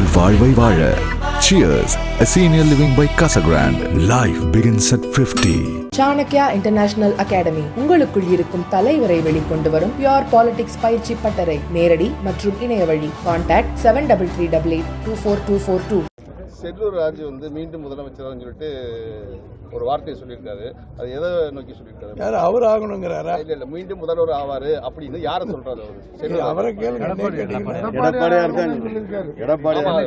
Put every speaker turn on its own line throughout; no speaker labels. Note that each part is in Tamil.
உங்கள் வாழ்வை வாழ. Cheers, a senior living by Casa Grande. Life begins at 50.
Chanakya international academy உங்களுக்குள் இருக்கும் தலைவரை வெளிக்கொண்டு வரும் பியூர் பாலிடிக்ஸ் பயிற்சி பட்டறை. நேரடி மற்றும் இணைய வழி. கான்டாக்ட் 7338824242.
செல்லூர் ராஜு மீண்டும் முதலமைச்சர்னு சொல்லிட்டு ஒரு வார்த்தையை சொல்லியிருக்காரு. அது எதை நோக்கி சொல்லியிருக்காரு?
யார் அவர் ஆகணுங்கிறாரா?
இல்ல மீண்டும் முதல்வர் ஆவாரு அப்படின்னு யார சொல்றாரு?
அவரை கேளுங்க.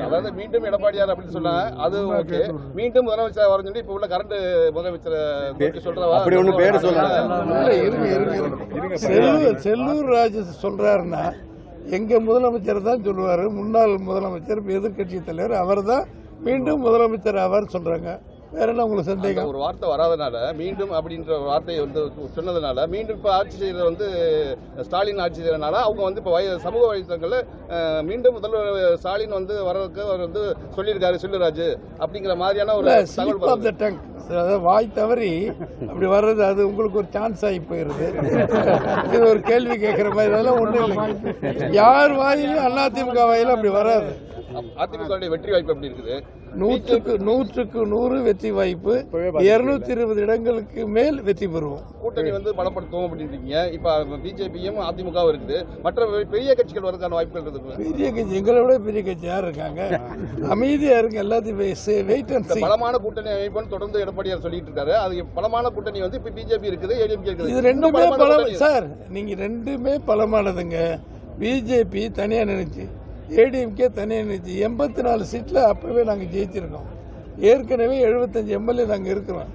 அதாவது மீண்டும் எடப்பாடியார் அப்படின்னு சொன்னா அது ஓகே. மீண்டும் முதலமைச்சர் வரணும்னு சொல்லி இப்ப உள்ள கரண்ட் முதலமைச்சரை சொல்றவா? அப்படி ஒண்ணு பேரு
சொல்றாங்க. செல்லூர் ராஜு சொல்றாருன்னா எங்க முதலமைச்சர் தான் சொல்லுவாரு. முன்னாள் முதலமைச்சர் எதிர்கட்சி தலைவர் அவர் தான் மீண்டும் முதலமைச்சர் அவர் சொல்றாங்க. வேற என்ன உங்களுக்கு சந்தேகம்?
ஒரு வார்த்தை வராதனால மீண்டும் அப்படின்ற ஒரு வார்த்தையை சொன்னதுனால மீண்டும் இப்ப ஆட்சி செய்யறது ஸ்டாலின் ஆட்சி செய்யறதுனால அவங்க இப்ப சமூக வலைத்தளங்கள்ல மீண்டும் முதல்வர் ஸ்டாலின் வர்றதுக்கு அவர் சொல்லியிருக்காரு செல்லூர்ராஜு அப்படிங்கிற மாதிரியான ஒரு
தகவல். வாய் தவறி அப்படி வர்றது அது உங்களுக்கு ஒரு சான்ஸ் ஆகி போயிருது. இது ஒரு கேள்வி கேட்கிற மாதிரி அதெல்லாம் ஒண்ணும் இல்லை. யார் வாயிலும் அதிமுக வாயிலும் அப்படி வராது.
அதிமுக வெற்றி வாய்ப்பு எப்படி இருக்குது?
100க்கு 100 வெற்றி வாய்ப்பு. 220 இடங்களுக்கு மேல் வெற்றி பெறுவோம்.
கூட்டணி பலப்படுத்துவோம் அப்படின்றீங்க. இப்ப பிஜேபியும் அதிமுகவும் இருக்குது. மற்ற பெரிய கட்சிகள் வரதுக்கான வாய்ப்புகள் இருக்கு.
பெரிய கட்சி எங்களை விட பெரிய கட்சி யார் இருக்காங்க? அமைதியா இருக்கு. எல்லாத்தையும் வெயிட் அண்ட் சீ.
பலமான கூட்டணி அமைப்புன்னு தொடர்ந்து எடப்பாடியார் சொல்லிட்டு இருக்காரு. அது பலமான கூட்டணி இப்ப பிஜேபி இருக்குது, ஏடிஎம்கே இருக்குது.
இது ரெண்டுமே பலம் சார். நீங்க ரெண்டுமே பலமானதுங்க. பிஜேபி தனியா நினைச்சு, ஏடிஎம்கே தனியா நினைச்சு 84 சீட்ல அப்பவே நாங்க ஜெயிச்சிருக்கோம். ஏற்கனவே 75 எம்எல்ஏ நாங்க இருக்கிறோம்.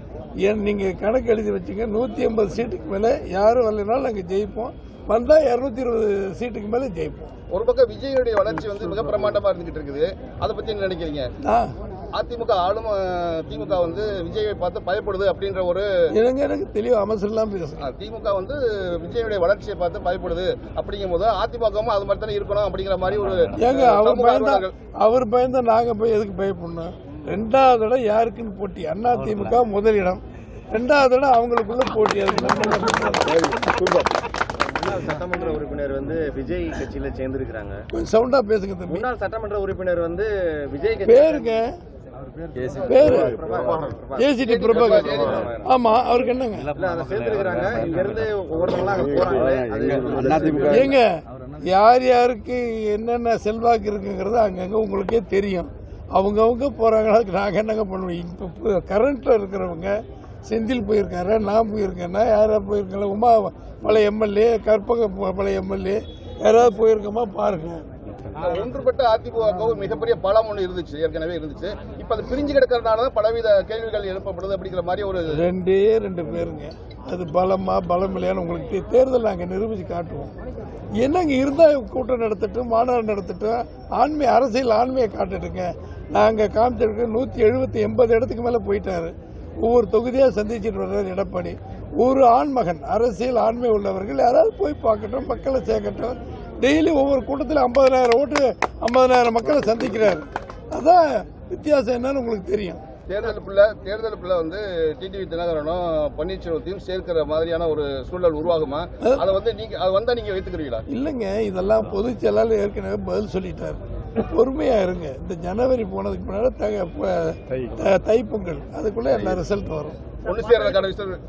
நீங்க கணக்கு எழுதி வச்சுங்க. 180 சீட்டுக்கு மேல யாரும் வரலனாலும் நாங்க ஜெயிப்போம். வந்தா 220 சீட்டுக்கு மேல ஜெயிப்போம்.
ஒரு பக்கம் விஜயுடைய வளர்ச்சி மிக பிரமாண்டமா இருந்துகிட்டு இருக்குது. அதை பத்தி என்ன நினைக்கிறீங்க? அதிமுக ஆளும் திமுக விஜயை பார்த்து பயப்படுது அப்படின்ற ஒரு
எனக்கு தெளிவு அமைச்சர்லாம் பேசுறேன்.
திமுக விஜயுடைய வளர்ச்சியை பார்த்து பயப்படுது அப்படிங்கும் போது அதிமுகவும் அது மாதிரி தானே இருக்கணும் அப்படிங்கிற மாதிரி ஒரு
அவர் பயந்தா நாங்க போய் எதுக்கு பயப்படணும்? 2வது இடம் யாருக்குன்னு போட்டி. அதிமுக முதலிடம். 2வது இடம் அவங்களுக்குள்ள போட்டி.
சட்டமன்ற உறுப்பினர் விஜய் கட்சியில சேர்ந்திருக்கிறாங்க.
கொஞ்சம் சவுண்டா பேசுங்க தம்பி.
முன்னாள் சட்டமன்ற உறுப்பினர் விஜய்
பேருங்க பேரு ஏசிடி பிரபாகர். ஆமா, அவருக்கு என்னங்க
சேர்ந்திருக்கிறாங்க. இங்க இருந்து ஒவ்வொருத்தவங்களா
ஏங்க யார் யாருக்கு என்னென்ன செல்வாக்கு இருக்குங்கிறது அங்கங்க உங்களுக்கே தெரியும். அவங்கவுங்க போறாங்களா? நாங்க என்னங்க பண்ணுவோம்? இப்ப கரண்ட்ல இருக்கிறவங்க செந்தில் போயிருக்காரு, நான் போயிருக்கேன்னா யாரா போயிருக்கல? உமா பழைய எம்எல்ஏ, கற்பக பழைய எம்எல்ஏ யாராவது போயிருக்கோமா பாருங்க.
ஒன்றுபட்ட அதிமுக மிகப்பெரிய பலம் ஒன்று இருந்துச்சு, ஏற்கனவே இருந்துச்சு. இப்ப அது பிரிஞ்சு கிடக்கிறதுனால பலவித கேள்விகள் எழுப்பப்படுது அப்படிங்கிற மாதிரி ஒரு
2 பேருங்க. அது பலமா பலம் இல்லையான்னு உங்களுக்கு தேர்தல் நாங்க நிரூபிச்சு காட்டுவோம். என்னங்க இருந்தா கூட்டம் நடத்தட்டும், மாநாடு நடத்தட்டும், அரசியல் ஆண்மையை காட்டுட்டுங்க. நாங்க காமிச்சிருக்க 170-80 இடத்துக்கு மேல போயிட்டாரு. ஒவ்வொரு தொகுதியா சந்திச்சுட்டு வர்றாரு எடப்பாடி. ஒரு ஆண்மகன் அரசியல் ஆண்மை உள்ளவர்கள் யாராவது போய் பார்க்கட்டும், மக்களை சேர்க்கட்டும். டெய்லி ஒவ்வொரு கூட்டத்தில் 50,000 ஓட்டு, 50,000 மக்களை சந்திக்கிறாரு. அதான் வித்தியாசம் என்னன்னு உங்களுக்கு தெரியும்.
தேர்தலுக்குள்ள டிடிவி தினகரனும் பன்னீர்செல்வத்தையும் சேர்க்கிற மாதிரியான ஒரு சூழல் உருவாகுமா? அதை நீங்க வைத்துக்கிறீங்களா?
இல்லைங்க, இதெல்லாம் பொதுச் செயலாளர் ஏற்கனவே பதில் சொல்லிட்டாரு. பொறுமையா இருங்க. இந்த ஜனவரி போனதுக்கு முன்னாடி தைப்பொங்கல் அதுக்குள்ள எல்லா ரிசல்ட் வரும்.
ஒன்னு சேர்றதுக்கான விஷயம்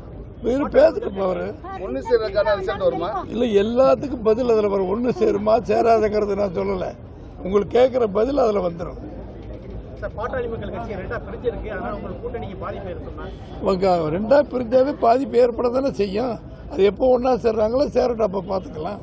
பேசிட்டு போவாரு.
ஒன்னு சேர்றதுக்கான ரிசல்ட் வருமா?
இல்ல, எல்லாத்துக்கும் பதில் அதுல வரும். ஒன்னு சேருமா சேராதங்கிறது நான் சொல்லல. உங்களுக்கு கேட்கிற பதில் அதுல வந்துடும். ரெண்டா பிரிஞ்சாவே பாதிப்பு ஏற்பட தானே செய்யும். அது எப்போ ஒன்னா சேர்றாங்களோ சேரட்டும், அப்ப பாத்துக்கலாம்.